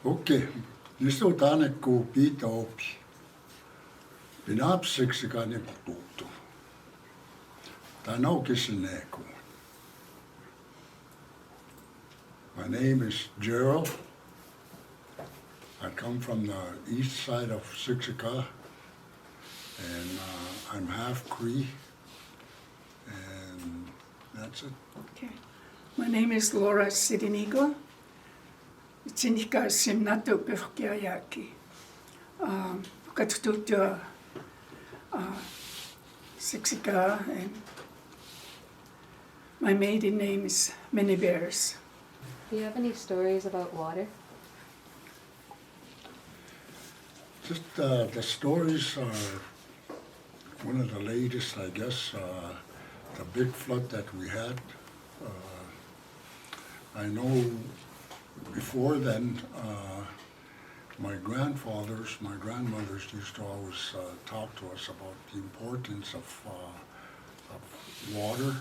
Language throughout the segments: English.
Okei, niistä on tänne kun piitä opi. Minä Siksika Nation puuttuu. Tämä onkin sinne kun. My name is Gerald. I come from the east side of Siksika, and I'm half Cree, and that's it. Okay. My name is Laura Sidinigo. Siksika Simnato Pyrkiayaki. Katututua Siksika, and my maiden name is Many Bears. Do you have any stories about water? Just the stories are one of the latest, I guess, the big flood that we had. I know before then, my grandfathers, my grandmothers used to always talk to us about the importance of water.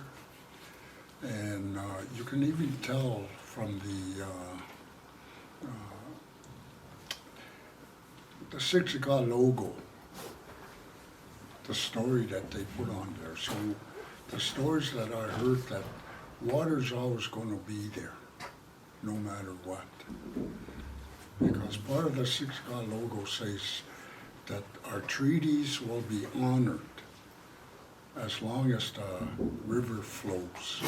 And you can even tell from the Siksika logo, the story that they put on there. So the stories that I heard, that water's always going to be there, no matter what. Because part of the Siksika logo says that our treaties will be honored as long as the river flows.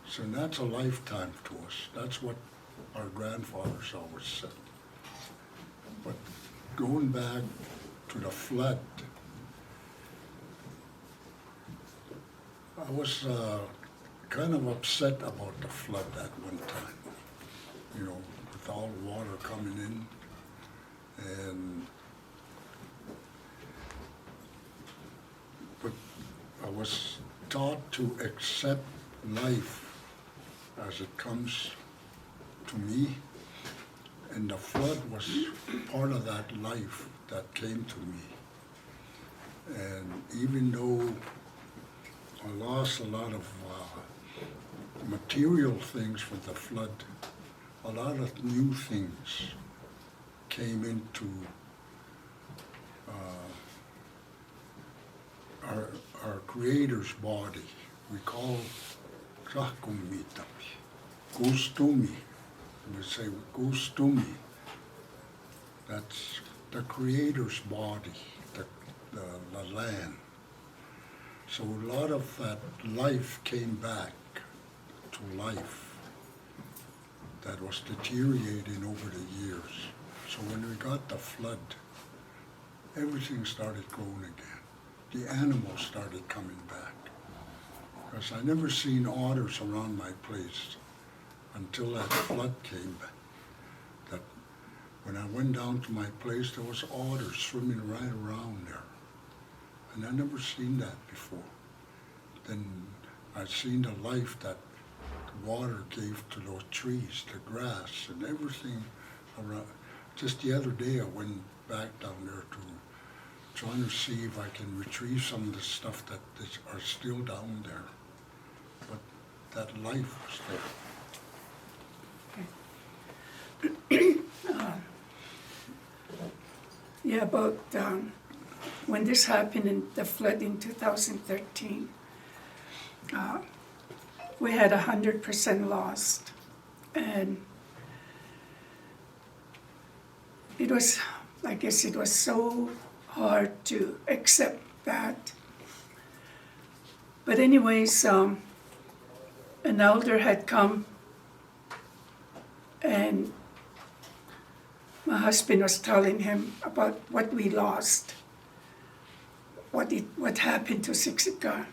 So that's a lifetime to us. That's what our grandfathers always said. But going back to the flood, I was kind of upset about the flood at one time, you know, with all the water coming in. But I was taught to accept life as it comes to me, and the flood was part of that life that came to me. And even though I lost a lot of material things with the flood, a lot of new things came into our Creator's body. We call Krakumitapi, Gustumi. We say Gustumi. That's the Creator's body, the land. So a lot of that life came back to life that was deteriorating over the years. So when we got the flood, everything started growing again. The animals started coming back. Because I never seen otters around my place until that flood came back. That when I went down to my place, there was otters swimming right around there. And I never seen that before. Then I seen the life that the water gave to those trees, the grass and everything around. Just the other day I went back down there to trying to see if I can retrieve some of the stuff that are still down there. But that life was there. Yeah, about when this happened in the flood in 2013, we had 100% lost, and it was, I guess it was so hard to accept that. But anyways, an elder had come, and my husband was telling him about what we lost, what happened to Siksika.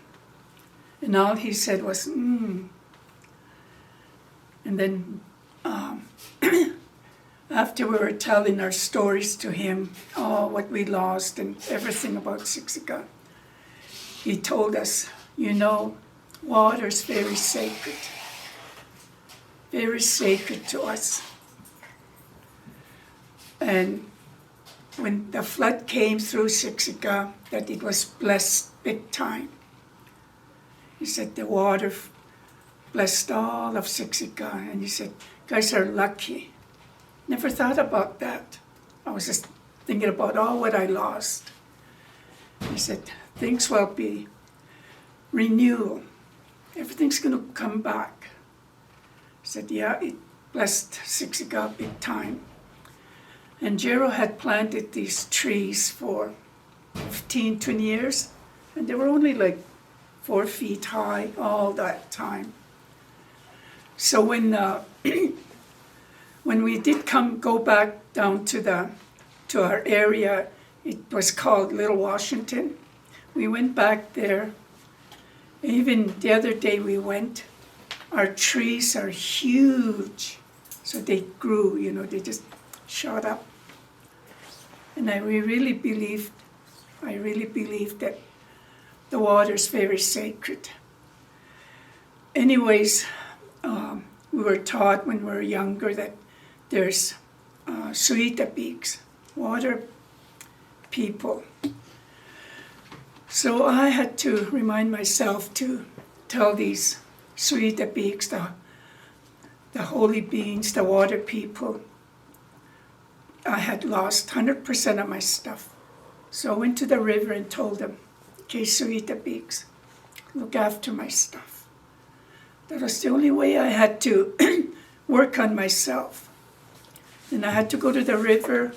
And all he said was, And then after we were telling our stories to him, what we lost and everything about Siksika, he told us, water's very sacred to us. And when the flood came through Siksika, that it was blessed big time. He said the water blessed all of Siksika, and he said, guys are lucky never thought about that. I was just thinking about all what I lost. He said, things will be renewal. Everything's going to come back. I said, yeah, it blessed Siksika big time. And Gerald had planted these trees for 15, 20 years, and they were only like 4 feet high all that time. So when when we did go back down to our area, it was called Little Washington. We went back there. Even the other day we went, our trees are huge. So they grew, they just shot up. And I really believed that the water's very sacred. Anyways, we were taught when we were younger that there's Siksika peaks, water people. So I had to remind myself to tell these Siksika peaks, the holy beings, the water people, I had lost 100% of my stuff. So I went to the river and told them, okay, Siksika peaks, look after my stuff. That was the only way I had to work on myself. And I had to go to the river.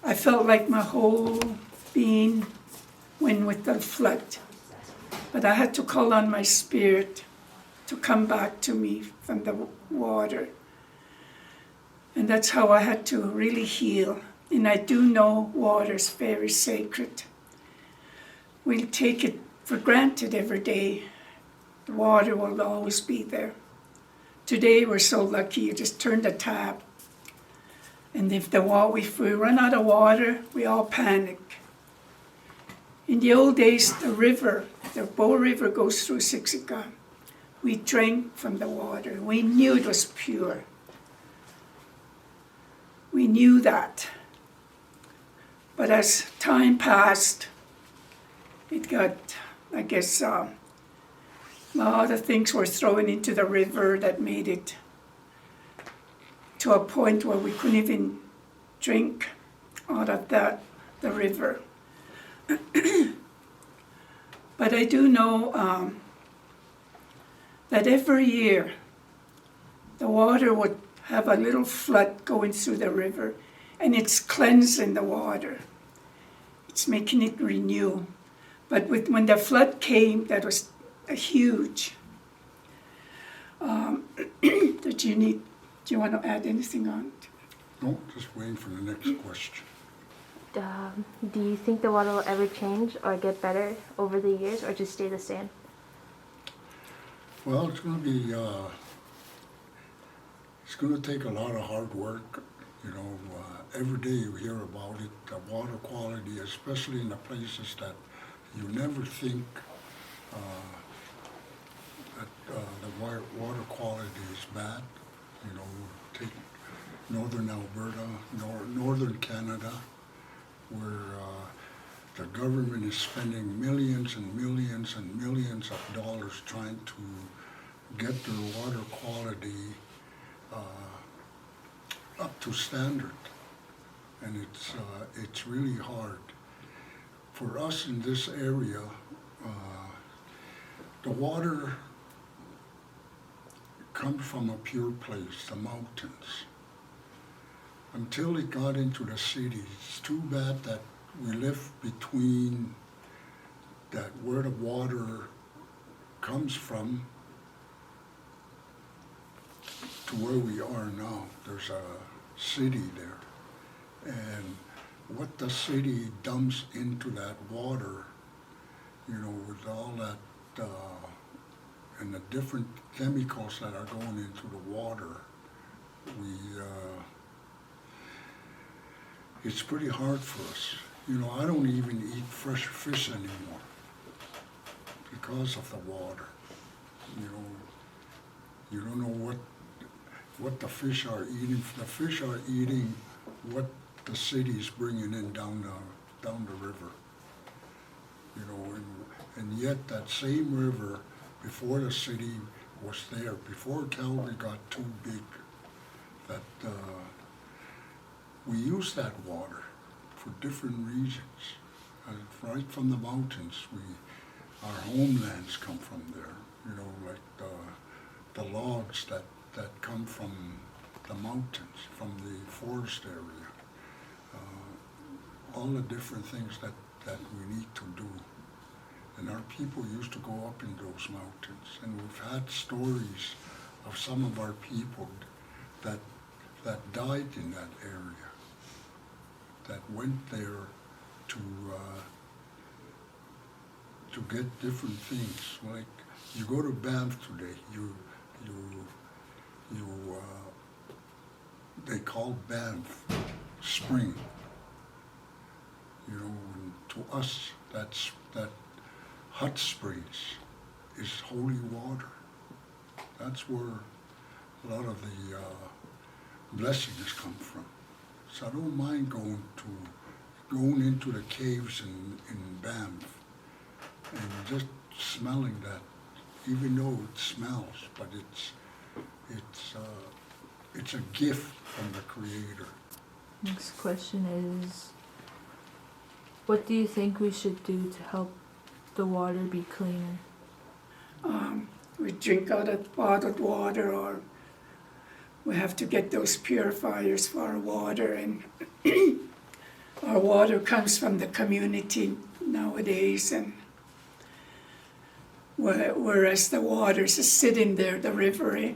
I felt like my whole being went with the flood. But I had to call on my spirit to come back to me from the water. And that's how I had to really heal. And I do know water's very sacred. We take it for granted every day. The water will always be there. Today we're so lucky, you just turn the tap. And if we run out of water, we all panic. In the old days, the Bow River goes through Siksika. We drank from the water. We knew it was pure. We knew that. But as time passed, it got, I guess, a lot of things were thrown into the river that made it to a point where we couldn't even drink out of the river. But I do know that every year the water would have a little flood going through the river, and it's cleansing the water. It's making it renew. But when the flood came, that was huge. Do you want to add anything on? No, just waiting for the next question. Do you think the water will ever change or get better over the years, or just stay the same? Well, it's going to be, it's going to take a lot of hard work. Every day you hear about it, the water quality, especially in the places that you never think that the water quality is bad. Take northern Alberta, northern Canada, where the government is spending millions and millions and millions of dollars trying to get their water quality up to standard. And it's really hard. For us in this area, the water comes from a pure place, the mountains. Until it got into the city, it's too bad that we live between that where the water comes from to where we are now. There's a city there. And what the city dumps into that water, with all that, and the different chemicals that are going into the water, it's pretty hard for us. I don't even eat fresh fish anymore because of the water. You don't know what the fish are eating. The fish are eating what the city's bringing in down the river. And yet that same river, before the city was there, before Calgary got too big that we use that water for different reasons. Right from the mountains, our homelands come from there. You know, like the logs that come from the mountains, from the forest area. All the different things that we need to do. And our people used to go up in those mountains. And we've had stories of some of our people that died in that area, that went there to get different things. Like you go to Banff today, they call Banff spring. You know, and to us, that hot springs is holy water. That's where a lot of the blessings come from. So I don't mind going into the caves in Banff and just smelling that, even though it smells, but it's a gift from the Creator. Next question is, what do you think we should do to help the water be cleaner? We drink out of bottled water, or we have to get those purifiers for our water, and our water comes from the community nowadays, and whereas the water's just sitting there, the river,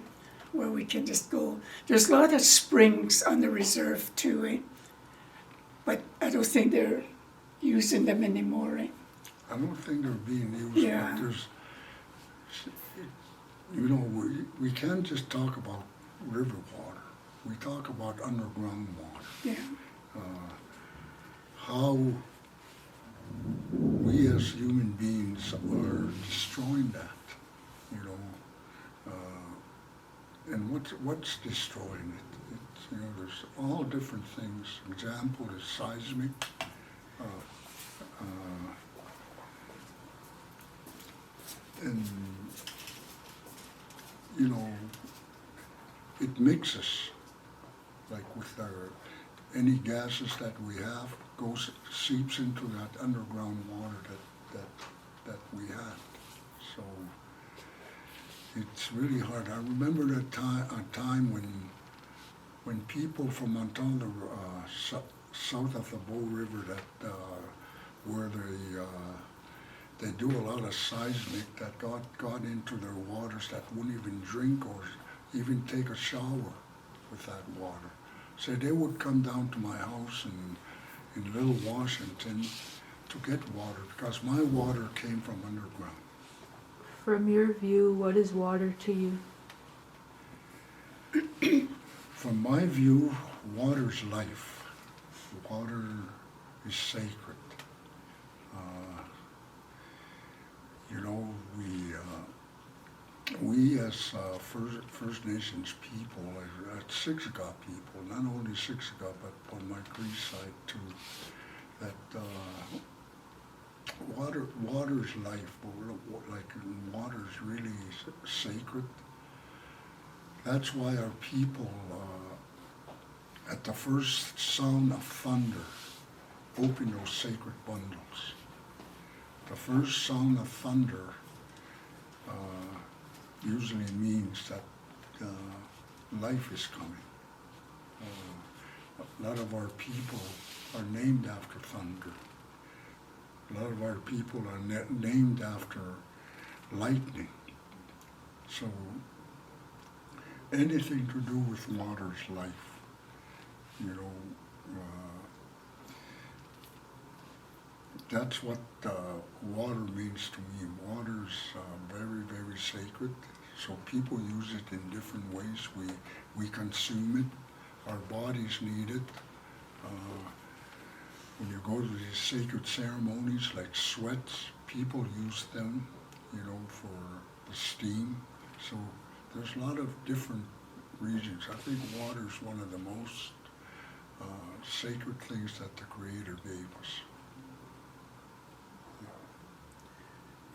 where we can just go. There's a lot of springs on the reserve too, but I don't think they're using them anymore. I don't think they're being used, Yeah. but there's, you know, we can't just talk about river water. We talk about underground water. Yeah. How we as human beings are destroying that, you know. And what's destroying it? It's, you know, there's all different things. Example is seismic. And, you know, it mixes, like with any gases that we have, seeps into that underground water that we had. So it's really hard. I remember a time when people from Montana, south of the Bow River, where they do a lot of seismic, that got into their waters, that wouldn't even drink or even take a shower with that water. So they would come down to my house in Little Washington to get water, because my water came from underground. From your view, what is water to you? From my view, water's life. Water is sacred. You know, we as First Nations people, as Siksika people, not only Siksika, but on my Cree side too, that water's life. Like water's really sacred. That's why our people, at the first sound of thunder, open those sacred bundles. The first sound of thunder usually means that life is coming. A lot of our people are named after thunder. A lot of our people are named after lightning. So anything to do with water's life, you know, that's what water means to me. Water's very, very sacred. So people use it in different ways. We consume it. Our bodies need it. When you go to these sacred ceremonies like sweats, people use them, you know, for the steam. So there's a lot of different reasons. I think water is one of the most sacred things that the Creator gave us.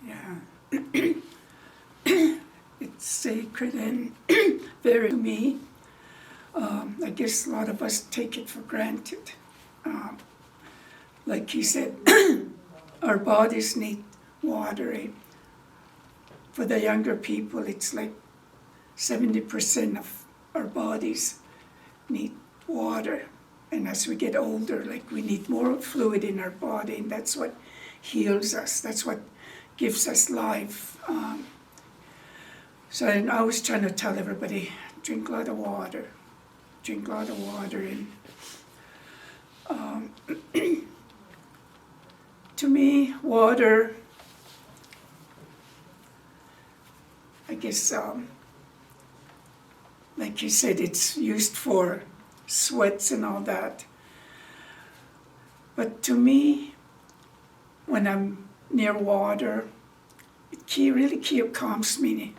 Yeah. It's sacred and very to me. I guess a lot of us take it for granted. Like he said, our bodies need water. Eh? For the younger people, it's like 70% of our bodies need water. And as we get older, like we need more fluid in our body, and that's what heals us. That's what gives us life. So I was trying to tell everybody, drink a lot of water. Drink a lot of water. And to me, water, I guess, like you said, it's used for sweats and all that. But to me, when I'm near water, it really calms me,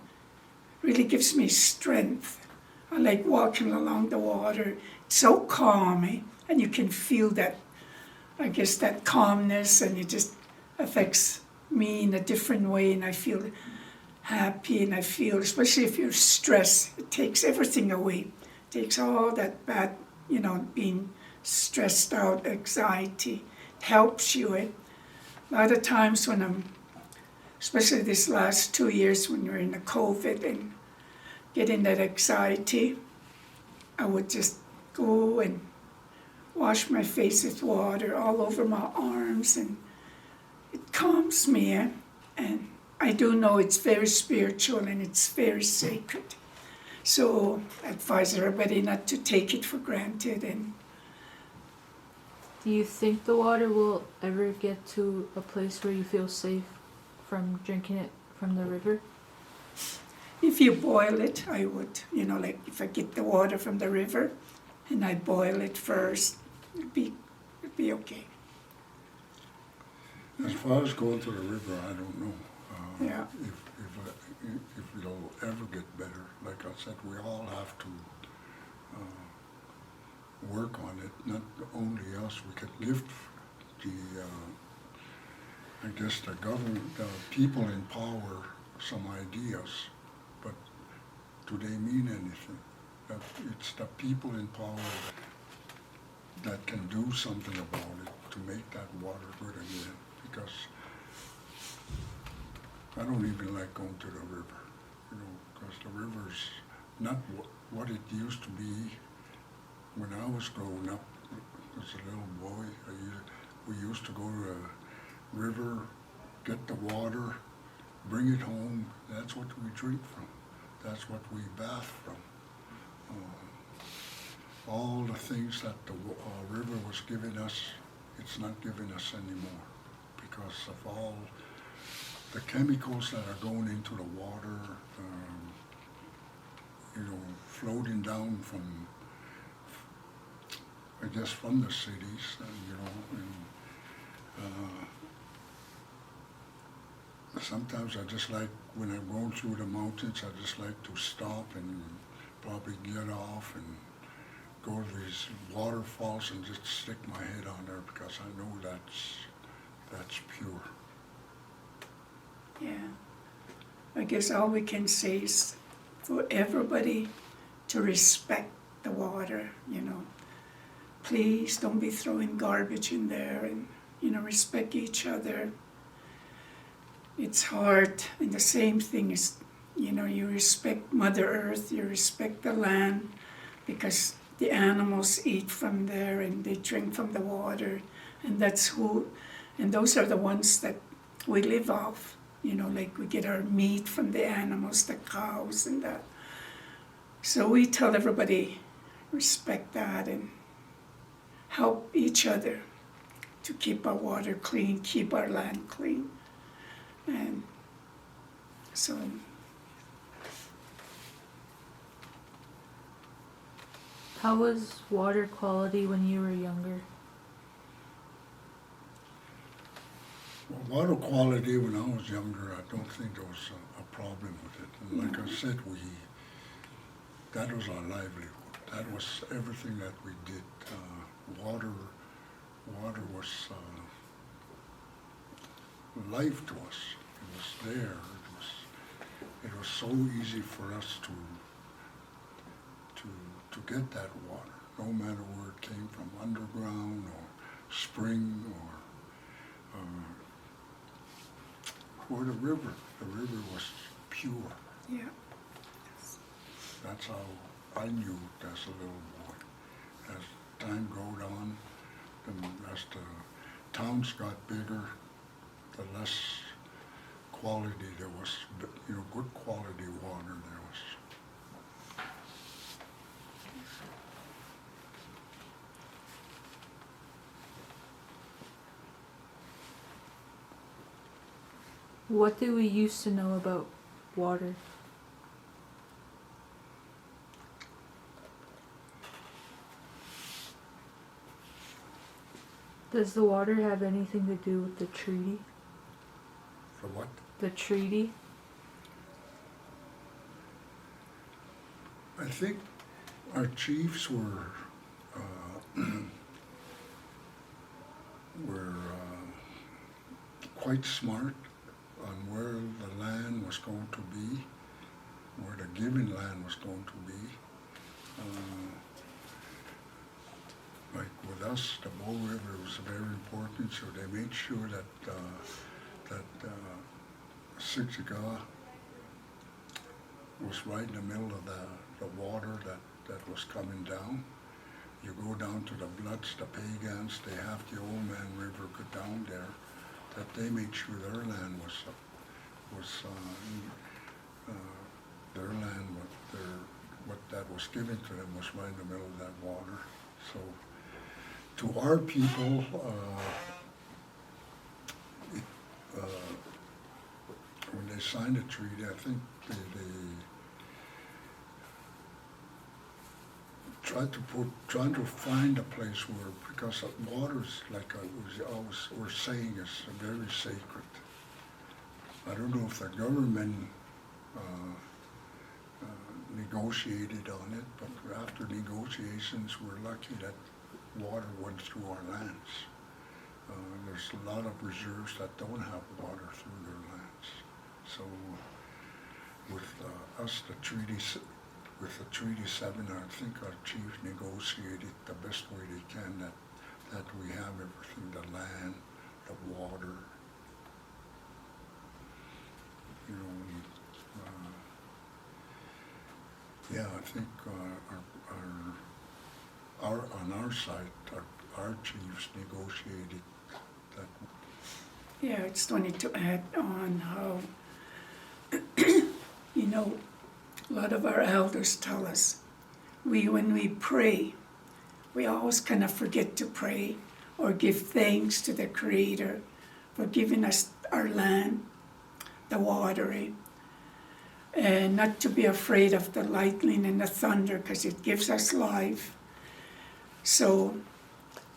really gives me strength. I like walking along the water. It's so calming, and you can feel that, I guess, that calmness, and it just affects me in a different way, and I feel happy, and I feel, especially if you're stressed, it takes everything away. It takes all that bad, being stressed out, anxiety. It helps you. A lot of times when I'm, especially this last 2 years when we're in the COVID and getting that anxiety, I would just go and wash my face with water all over my arms, and it calms me. And I do know it's very spiritual and it's very sacred. So I advise everybody not to take it for granted. And Do you think the water will ever get to a place where you feel safe from drinking it from the river? if you boil it, I would, like if I get the water from the river and I boil it first, it'd be okay. As far as going to the river, I don't know. Yeah. If it'll ever get better. Like I said, we all have to work on it. Not only us. We could give the, I guess the government, the people in power, some ideas, but do they mean anything? It's the people in power that can do something about it to make that water good again. Because I don't even like going to the river, because the river's not what it used to be when I was growing up as a little boy. We used to go to the river, get the water, bring it home. That's what we drink from. That's what we bath from. All the things that the river was giving us, it's not giving us anymore because of all the chemicals that are going into the water, floating down from, I guess, from the cities, sometimes I just like, when I'm going through the mountains, I just like to stop and probably get off and go to these waterfalls and just stick my head on there because I know that's pure. Yeah. I guess all we can say is for everybody to respect the water, Please don't be throwing garbage in there, and, respect each other. It's hard, and the same thing is, you respect Mother Earth, you respect the land, because the animals eat from there and they drink from the water, and those are the ones that we live off. Like we get our meat from the animals, the cows and that. So we tell everybody, respect that and help each other to keep our water clean, keep our land clean. And so How was water quality when you were younger? Well, water quality when I was younger, I don't think there was a problem with it. And like I said, that was our livelihood. That was everything that we did. Water was life to us. It was there. It was so easy for us to to get that water, no matter where it came from, underground or spring or the river. The river was pure. Yeah. That's how I knew it as a little boy. As time goes on, as the towns got bigger, the less quality there was, good quality water there was. What do we used to know about water? Does the water have anything to do with the treaty? For what? The treaty? I think our chiefs were quite smart on where the land was going to be, where the given land was going to be. Like with us, the Bow River was very important, so they made sure that Siksika was right in the middle of the water that was coming down. You go down to the Bloods, the Pagans, they have the Old Man River go down there, that they made sure their land was their land, what that was given to them was right in the middle of that water. So to our people, when they signed the treaty, I think they trying to find a place where, because water's, like I was always we're saying, is very sacred. I don't know if the government negotiated on it, but after negotiations, we're lucky that water went through our lands. There's a lot of reserves that don't have water through their lands. So with us, with the Treaty 7, I think our chiefs negotiated the best way they can that we have everything, the land, the water, yeah, I think on our side, our chiefs negotiated that. Yeah, I just wanted to add on how, a lot of our elders tell us, when we pray, we always kind of forget to pray or give thanks to the Creator for giving us our land, the water, and not to be afraid of the lightning and the thunder because it gives us life. So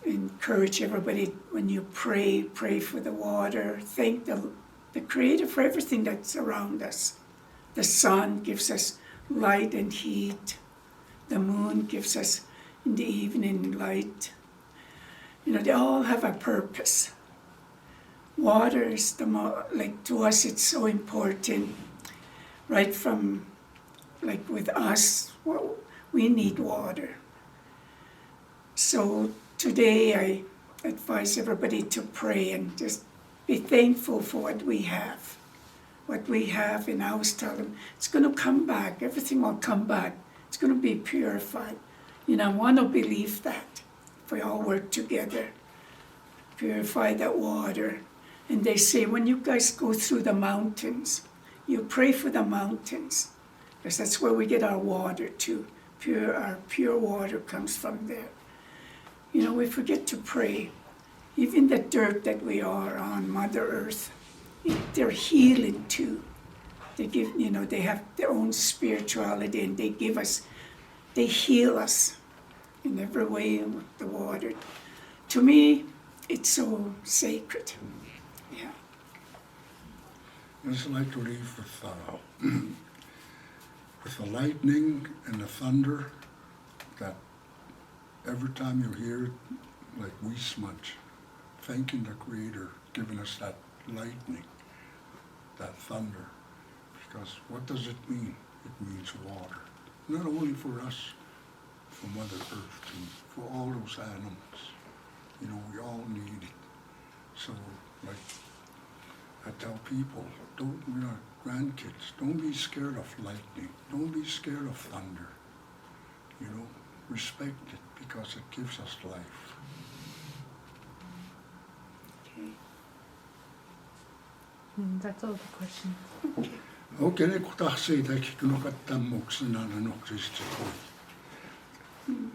encourage everybody, when you pray for the water, thank the Creator for everything that's around us. The sun gives us light and heat. The moon gives us in the evening light. They all have a purpose. Water is to us, it's so important. Right from, like with us, we need water. So today I advise everybody to pray and just be thankful for what we have. What we have, and I always tell them, it's going to come back. Everything will come back. It's going to be purified. I want to believe that if we all work together, purify that water. And they say, when you guys go through the mountains, you pray for the mountains, because that's where we get our water too. Our pure water comes from there. We forget to pray. Even the dirt that we are on, Mother Earth, they're healing too. They give, they have their own spirituality, and they heal us in every way with the water. To me, it's so sacred. Yeah. I just like to leave with the lightning and the thunder, that every time you hear it, like we smudge, thanking the Creator, giving us that lightning, that thunder. Because what does it mean? It means water. Not only for us, for Mother Earth and for all those animals. You know, we all need it. So, like, I tell people, don't, you know, grandkids, don't be scared of lightning. Don't be scared of thunder. You know, respect it because it gives us life. Okay. That's all the questions. Okay, ko tahsi taki kuno kattamuksena na noksista koi.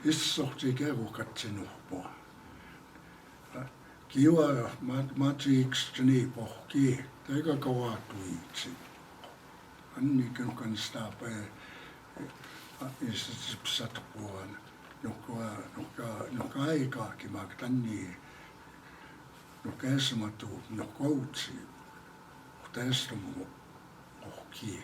Issohti kego katsinoppo. Kiwa matsiikstini pohki, teikä kaatuitsi. Anni kan stapa isitsipsatpuan. Nokka aikaakin mak tänni. Nokka esmatu nokkoutsi. Tästä mun pohki.